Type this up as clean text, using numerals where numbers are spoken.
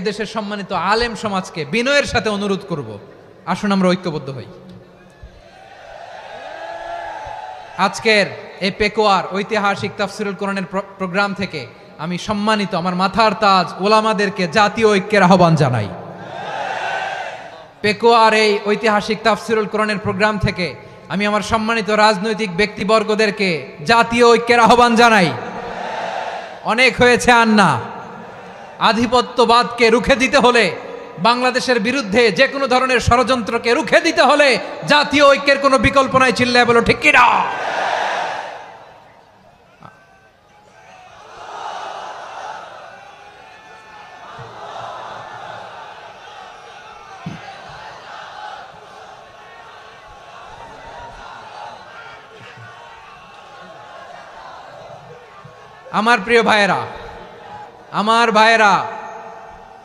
দেশের সম্মানিত আলেম সমাজকে বিনয়ের সাথে অনুরোধ করব, আসুন আমরা ঐক্যবদ্ধ হই। আজকের এই পেকুয়ার ঐতিহাসিক তাফসিরুল কোরআনের প্রোগ্রাম থেকে আমি সম্মানিত আমার মাথার তাজ ওলামাদেরকে জাতীয় ঐক্যের আহ্বান জানাই। পেকুয়ার এই ঐতিহাসিক তাফসিরুল কোরআনের প্রোগ্রাম থেকে আমি আমার সম্মানিত রাজনৈতিক ব্যক্তিবর্গদেরকে জাতীয় ঐক্যের আহ্বান জানাই। অনেক হয়েছে আর না। আধিপত্যবাদকে রুখে দিতে হলে, বাংলাদেশের বিরুদ্ধে যে কোনো ধরনের ষড়যন্ত্রকে রুখে দিতে হলে জাতীয় ঐক্যের কোনো বিকল্প নাই। চিল্লায় বলো ঠিক কিনা? আমার প্রিয় ভাইয়েরা, আমার ভাইয়েরা,